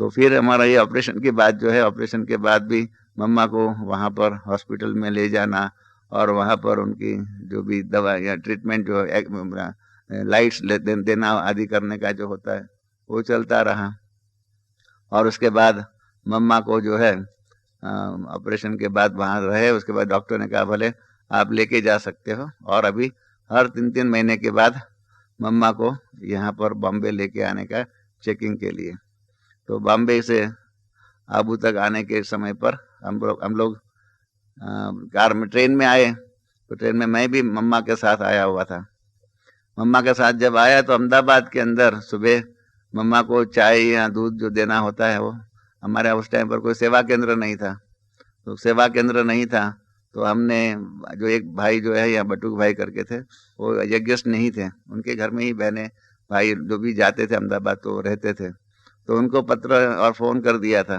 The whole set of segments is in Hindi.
तो फिर हमारा ये ऑपरेशन के बाद जो है, ऑपरेशन के बाद भी मम्मा को वहाँ पर हॉस्पिटल में ले जाना और वहाँ पर उनकी जो भी दवा या ट्रीटमेंट जो लाइट्स देना आदि करने का जो होता है वो चलता रहा। और उसके बाद मम्मा को जो है ऑपरेशन के बाद वहाँ रहे। उसके बाद डॉक्टर ने कहा भले आप लेके जा सकते हो, और अभी हर 3-3 महीने के बाद मम्मा को यहाँ पर बॉम्बे लेके आने का चेकिंग के लिए। तो बॉम्बे से आबू तक आने के समय पर हम लोग कार में ट्रेन में आए। तो ट्रेन में मैं भी मम्मा के साथ आया हुआ था। मम्मा के साथ जब आया तो अहमदाबाद के अंदर सुबह मम्मा को चाय या दूध जो देना होता है, वो हमारे उस टाइम पर कोई सेवा केंद्र नहीं था। तो सेवा केंद्र नहीं था तो हमने जो एक भाई जो है, या बटुक भाई करके थे, वो यज्ञस्थ नहीं थे, उनके घर में ही बहने भाई जो भी जाते थे अहमदाबाद तो रहते थे। तो उनको पत्र और फ़ोन कर दिया था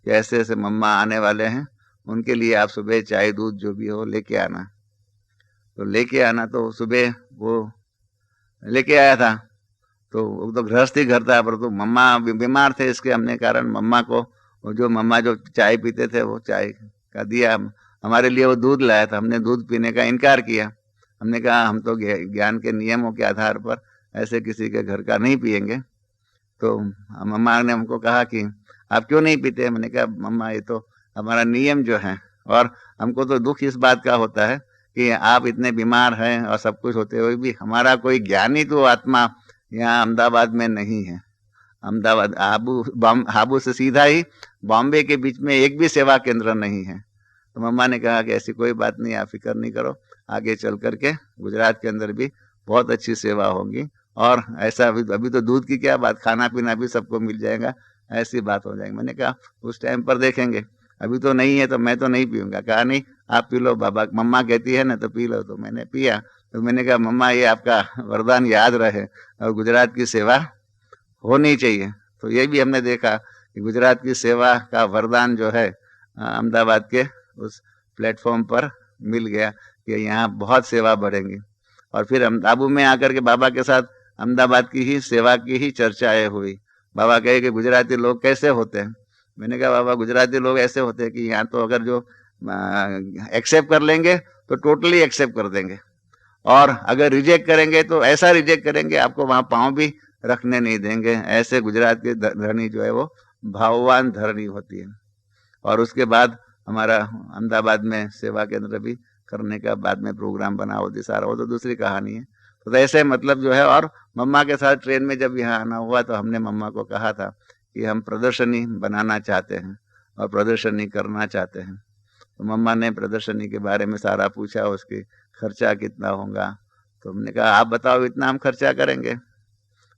कि ऐसे ऐसे मम्मा आने वाले हैं, उनके लिए आप सुबह चाय दूध जो भी हो लेके आना। तो लेके आना, तो सुबह वो लेके आया था। तो वो तो गृहस्थी घर था, पर तो मम्मा बीमार थे, इसके हमने कारण मम्मा को मम्मा जो चाय पीते थे वो चाय का दिया। हमारे लिए वो दूध लाया था, हमने दूध पीने का इनकार किया। हमने कहा हम तो ज्ञान के नियमों के आधार पर ऐसे किसी के घर का नहीं पिएंगे। तो मम्मा ने हमको कहा कि आप क्यों नहीं पीते? मैंने कहा मम्मा ये तो हमारा नियम जो है, और हमको तो दुख इस बात का होता है कि आप इतने बीमार हैं और सब कुछ होते हुए भी हमारा कोई ज्ञानी तो आत्मा यहाँ अहमदाबाद में नहीं है। अहमदाबाद हाबू से सीधा ही बॉम्बे के बीच में एक भी सेवा केंद्र नहीं है। तो मम्मा ने कहा कि ऐसी कोई बात नहीं, आप फिक्र नहीं करो, आगे चल करके गुजरात के अंदर भी बहुत अच्छी सेवा होगी, और ऐसा अभी तो दूध की क्या बात, खाना पीना भी सबको मिल जाएगा, ऐसी बात हो जाएगी। मैंने कहा उस टाइम पर देखेंगे, अभी तो नहीं है तो मैं तो नहीं पीऊंगा। कहा नहीं आप पी लो, बाबा मम्मा कहती है ना तो पी लो। तो मैंने पिया। तो मैंने कहा मम्मा ये आपका वरदान याद रहे और गुजरात की सेवा होनी चाहिए। तो ये भी हमने देखा कि गुजरात की सेवा का वरदान जो है अहमदाबाद के उस प्लेटफॉर्म पर मिल गया कि यहाँ बहुत सेवा बढ़ेंगी। और फिर हम आबू में आकर के बाबा के साथ अहमदाबाद की ही सेवा की ही चर्चाएं हुई। बाबा कहे कि गुजराती लोग कैसे होते हैं? मैंने कहा बाबा गुजराती लोग ऐसे होते हैं कि यहाँ तो अगर जो एक्सेप्ट कर लेंगे तो टोटली एक्सेप्ट कर देंगे, और अगर रिजेक्ट करेंगे तो ऐसा रिजेक्ट करेंगे आपको वहां पांव भी रखने नहीं देंगे। ऐसे गुजरात की धरनी जो है वो भाववान धरनी होती है। और उसके बाद हमारा अहमदाबाद में सेवा केंद्र भी करने का बाद में प्रोग्राम बना, होती सारा वो तो दूसरी कहानी है। तो ऐसे मतलब जो है, और मम्मा के साथ ट्रेन में जब यहाँ आना हुआ तो हमने मम्मा को कहा था कि हम प्रदर्शनी बनाना चाहते हैं और प्रदर्शनी करना चाहते हैं। तो मम्मा ने प्रदर्शनी के बारे में सारा पूछा, उसकी खर्चा कितना होगा। तो हमने कहा आप बताओ, इतना हम खर्चा करेंगे,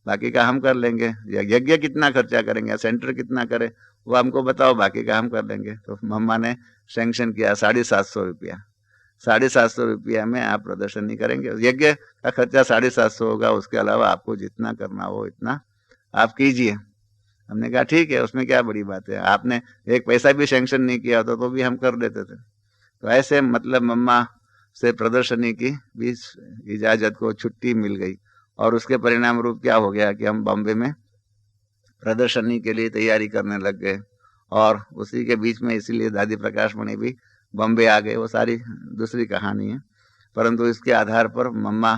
बाकी का हम कर लेंगे। यज्ञ कितना खर्चा करेंगे, सेंटर कितना करे, वो हमको बताओ, बाकी का हम कर लेंगे। तो मम्मा ने सैंक्शन किया 750 रुपया। 750 रुपया में आप प्रदर्शनी करेंगे, यज्ञ का खर्चा 750 होगा, उसके अलावा आपको जितना करना हो इतना आप कीजिए। हमने कहा ठीक है, उसमें क्या बड़ी बात है, आपने एक पैसा भी सैंक्शन नहीं किया होता तो भी हम कर देते थे। तो ऐसे मतलब मम्मा से प्रदर्शनी की भी इजाजत को छुट्टी मिल गई, और उसके परिणाम रूप क्या हो गया कि हम बॉम्बे में प्रदर्शनी के लिए तैयारी करने लग गए। और उसी के बीच में इसीलिए दादी प्रकाश मणि भी बॉम्बे आ गए, वो सारी दूसरी कहानी है। परंतु इसके आधार पर मम्मा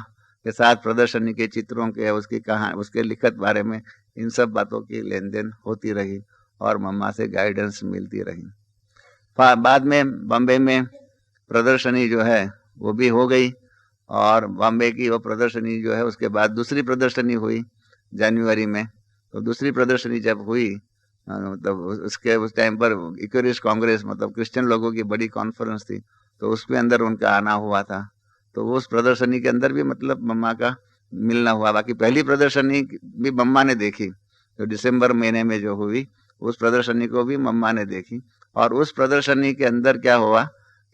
के साथ प्रदर्शनी के चित्रों के, उसकी कहानी, उसके लिखत बारे में, इन सब बातों की लेन देन होती रही और मम्मा से गाइडेंस मिलती रही। बाद में बॉम्बे में प्रदर्शनी जो है वो भी हो गई, और बॉम्बे की वो प्रदर्शनी जो है उसके बाद दूसरी प्रदर्शनी हुई जनवरी में। तो दूसरी प्रदर्शनी जब हुई मतलब उसके उस टाइम पर इक्यूरिस्ट कांग्रेस, मतलब क्रिश्चियन लोगों की बड़ी कॉन्फ्रेंस थी, तो उसके अंदर उनका आना हुआ था। तो उस प्रदर्शनी के अंदर भी मतलब मम्मा का मिलना हुआ। बाकी पहली प्रदर्शनी भी मम्मा ने देखी, जो दिसंबर महीने में जो हुई, उस प्रदर्शनी को भी मम्मा ने देखी। और उस प्रदर्शनी के अंदर क्या हुआ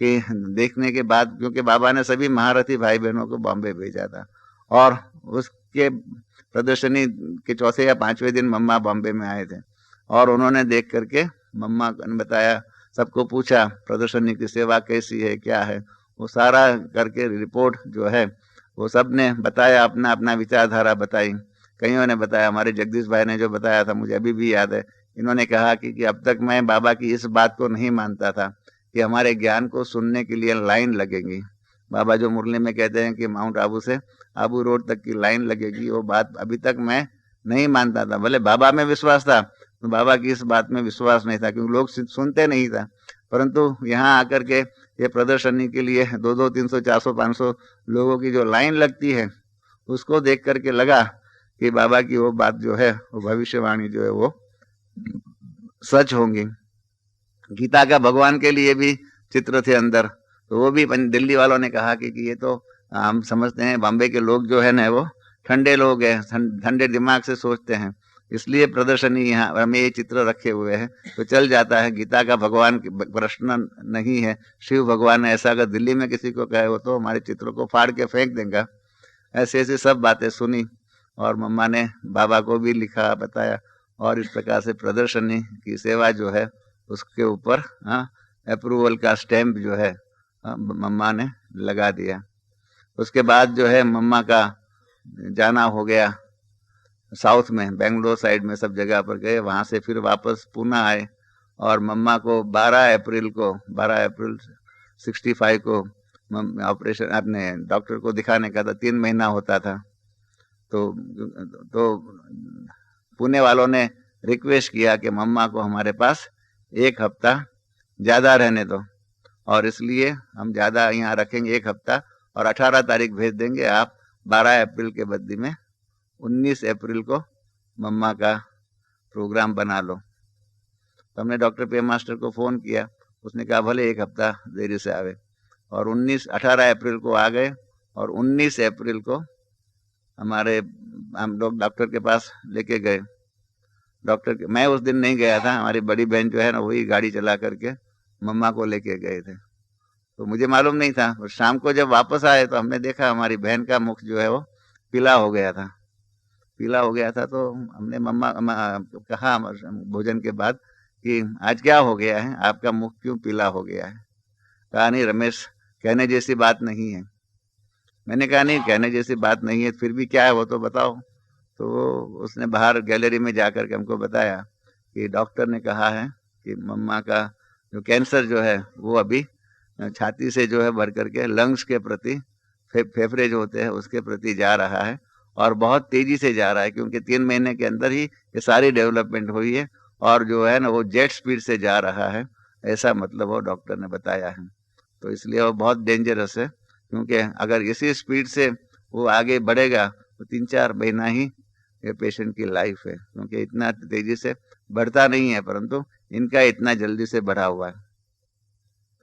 कि देखने के बाद, क्योंकि बाबा ने सभी महारथी भाई बहनों को बॉम्बे भेजा था, और उसके प्रदर्शनी के चौथे या पांचवें दिन मम्मा बॉम्बे में आए थे, और उन्होंने देख करके मम्मा ने बताया, सबको पूछा प्रदर्शनी की सेवा कैसी है, क्या है, वो सारा करके रिपोर्ट जो है वो सब ने बताया, अपना अपना विचारधारा बताई। कईयों ने बताया, हमारे जगदीश भाई ने जो बताया था मुझे अभी भी याद है इन्होंने कहा कि अब तक मैं बाबा की इस बात को नहीं मानता था कि हमारे ज्ञान को सुनने के लिए लाइन लगेगी। बाबा जो मुरली में कहते हैं कि माउंट आबू से आबू रोड तक की लाइन लगेगी, वो बात अभी तक मैं नहीं मानता था। भले बाबा में विश्वास था, तो बाबा की इस बात में विश्वास नहीं था, क्योंकि लोग सुनते नहीं था। परंतु यहाँ आकर के ये प्रदर्शनी के लिए 200, 300, 400, 500 लोगों की जो लाइन लगती है, उसको देख करके लगा कि बाबा की वो बात जो है, वो भविष्यवाणी जो है वो सच होंगी। गीता का भगवान के लिए भी चित्र थे अंदर, तो वो भी दिल्ली वालों ने कहा कि ये तो हम समझते हैं बॉम्बे के लोग जो है ना वो ठंडे लोग हैं, ठंडे दिमाग से सोचते हैं, इसलिए प्रदर्शनी यहाँ हमें ये चित्र रखे हुए हैं तो चल जाता है। गीता का भगवान प्रश्न नहीं है, शिव भगवान ने ऐसा अगर दिल्ली में किसी को कहे हो तो हमारे चित्रों को फाड़ के फेंक देगा। ऐसे ऐसे सब बातें सुनी और मम्मा ने बाबा को भी लिखा, बताया, और इस प्रकार से प्रदर्शनी की सेवा जो है उसके ऊपर अप्रूवल का स्टैम्प जो है मम्मा ने लगा दिया। उसके बाद जो है मम्मा का जाना हो गया साउथ में, बेंगलोर साइड में सब जगह पर गए, वहां से फिर वापस पुणे आए और मम्मा को 12 अप्रैल 65 को ऑपरेशन अपने डॉक्टर को दिखाने का था। 3 महीना होता था, तो पुणे वालों ने रिक्वेस्ट किया कि मम्मा को हमारे पास 1 हफ्ता ज़्यादा रहने दो, और इसलिए हम ज़्यादा यहाँ रखेंगे 1 हफ्ता, और 18 तारीख भेज देंगे, आप 12 अप्रैल के बदले में 19 अप्रैल को मम्मा का प्रोग्राम बना लो। तो हमने डॉक्टर पे मास्टर को फ़ोन किया, उसने कहा भले 1 हफ्ता देरी से आवे, और 18 अप्रैल को आ गए, और 19 अप्रैल को हम लोग डॉक्टर के पास लेके गए। मैं उस दिन नहीं गया था, हमारी बड़ी बहन जो है ना वही गाड़ी चला करके मम्मा को लेके गए थे, तो मुझे मालूम नहीं था। और शाम को जब वापस आए तो हमने देखा हमारी बहन का मुख जो है वो पीला हो गया था। तो हमने मम्मा कहा भोजन के बाद कि आज क्या हो गया है, आपका मुख क्यों पीला हो गया है? कहा नहीं रमेश, कहने जैसी बात नहीं है। मैंने कहा नहीं कहने जैसी बात नहीं है, फिर भी क्या है वो तो बताओ। तो उसने बाहर गैलरी में जाकर के हमको बताया कि डॉक्टर ने कहा है कि मम्मा का जो कैंसर जो है वो अभी छाती से जो है भर करके लंग्स के प्रति, फेफड़े जो होते हैं उसके प्रति जा रहा है, और बहुत तेजी से जा रहा है, क्योंकि 3 महीने के अंदर ही ये सारी डेवलपमेंट हुई है, और जो है ना वो जेट स्पीड से जा रहा है, ऐसा मतलब वो डॉक्टर ने बताया है। तो इसलिए वो बहुत डेंजरस है, क्योंकि अगर इसी स्पीड से वो आगे बढ़ेगा तो 3-4 महीना ही ये पेशेंट की लाइफ है, क्योंकि इतना तेजी से बढ़ता नहीं है, परंतु इनका इतना जल्दी से बढ़ा हुआ है।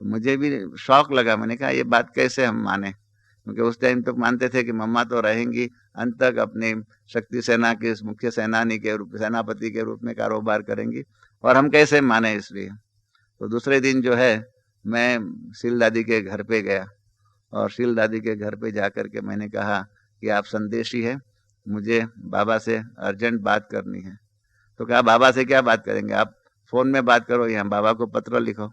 तो मुझे भी शौक लगा, मैंने कहा ये बात कैसे हम माने, क्योंकि उस टाइम तो मानते थे कि मम्मा तो रहेंगी अंत तक, अपने शक्ति सेना के मुख्य सेनानी के रूप, सेनापति के रूप में कारोबार करेंगी, और हम कैसे माने। इसलिए तो दूसरे दिन जो है मैं शील दादी के घर पे गया, और शील दादी के घर पे जाकर के मैंने कहा कि आप संदेशी है, मुझे बाबा से अर्जेंट बात करनी है। तो कहा बाबा से क्या बात करेंगे, आप फोन में बात करो या बाबा को पत्र लिखो।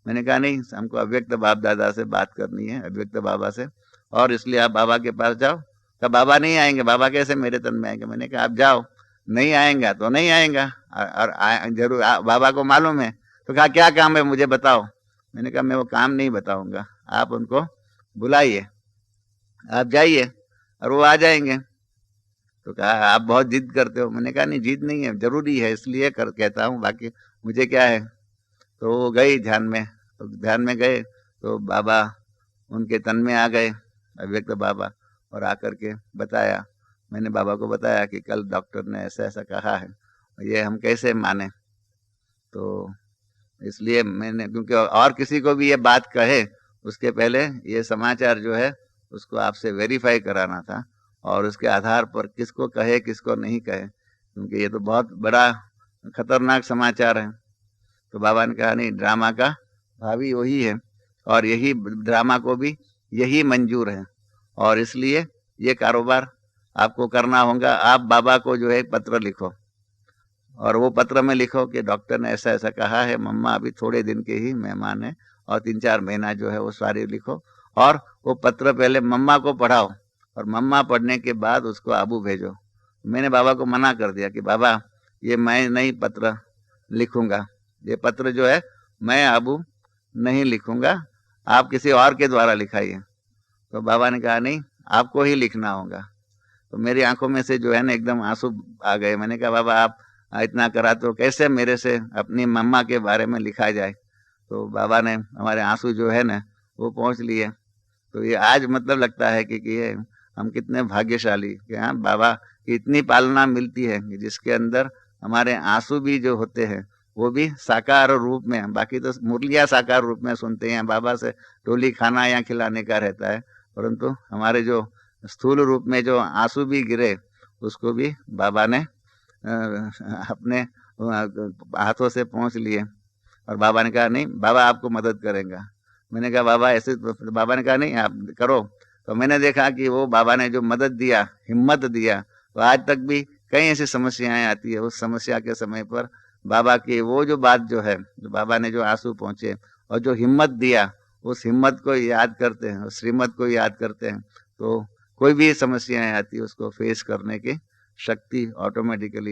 मैंने कहा नहीं, हमको अव्यक्त बाप दादा से बात करनी है, अव्यक्त बाबा से, और इसलिए आप बाबा के पास जाओ। कहा बाबा नहीं आएंगे, बाबा कैसे मेरे तन में आएंगे? मैंने कहा आप जाओ, नहीं आएंगा तो नहीं आएंगा, और जरूर बाबा को मालूम है। तो कहा क्या काम है मुझे बताओ। मैंने कहा मैं वो काम नहीं बताऊंगा, आप उनको बुलाइए, आप जाइए और वो आ जाएंगे। तो कहा आप बहुत जिद करते हो। मैंने कहा नहीं जिद नहीं है, जरूरी है इसलिए कहता हूँ, बाकी मुझे क्या है। तो वो गई ध्यान में, तो ध्यान में गए तो बाबा उनके तन में आ गए, अव्यक्त बाबा, और आकर के बताया। मैंने बाबा को बताया कि कल डॉक्टर ने ऐसा ऐसा कहा है, ये हम कैसे माने। तो इसलिए मैंने, क्योंकि और किसी को भी ये बात कहे उसके पहले ये समाचार जो है उसको आपसे वेरीफाई कराना था, और उसके आधार पर किसको कहे किसको नहीं कहे, क्योंकि ये तो बहुत बड़ा खतरनाक समाचार है। तो बाबा ने कहा नहीं, ड्रामा का भावी वही है, और यही ड्रामा को भी यही मंजूर है, और इसलिए ये कारोबार आपको करना होगा। आप बाबा को जो है पत्र लिखो, और वो पत्र में लिखो कि डॉक्टर ने ऐसा ऐसा कहा है, मम्मा अभी थोड़े दिन के ही मेहमान है, और 3-4 महीना जो है वो सारी लिखो, और वो पत्र पहले मम्मा को पढ़ाओ, और मम्मा पढ़ने के बाद उसको आबू भेजो। मैंने बाबा को मना कर दिया कि बाबा ये मैं नहीं पत्र लिखूंगा। ये पत्र जो है मैं अब नहीं लिखूंगा, आप किसी और के द्वारा लिखाइए। तो बाबा ने कहा नहीं, आपको ही लिखना होगा। तो मेरी आंखों में से जो है ना एकदम आंसू आ गए। मैंने कहा बाबा आप इतना करा तो कैसे मेरे से अपनी मम्मा के बारे में लिखा जाए। तो बाबा ने हमारे आंसू जो है ना वो पहुंच लिए। तो ये आज मतलब लगता है कि ये हम कितने भाग्यशाली कि हाँ बाबा की इतनी पालना मिलती है कि जिसके अंदर हमारे आंसू भी जो होते हैं वो भी साकार रूप में, बाकी तो मुरलिया साकार रूप में सुनते हैं, बाबा से टोली खाना या खिलाने का रहता है, परंतु हमारे जो स्थूल रूप में जो आंसू भी गिरे उसको भी बाबा ने अपने हाथों से पहुंच लिए। और बाबा ने कहा नहीं, बाबा आपको मदद करेगा। मैंने कहा बाबा ऐसे, बाबा ने कहा नहीं आप करो। तो मैंने देखा कि वो बाबा ने जो मदद दिया, हिम्मत दिया, तो आज तक भी कई ऐसी समस्याएं आती है, उस समस्या के समय पर बाबा की वो जो बात जो है, जो बाबा ने जो आंसू पहुंचे और जो हिम्मत दिया, उस हिम्मत को याद करते हैं, उस श्रीमत को याद करते हैं, तो कोई भी समस्याएं आती है उसको फेस करने की शक्ति ऑटोमेटिकली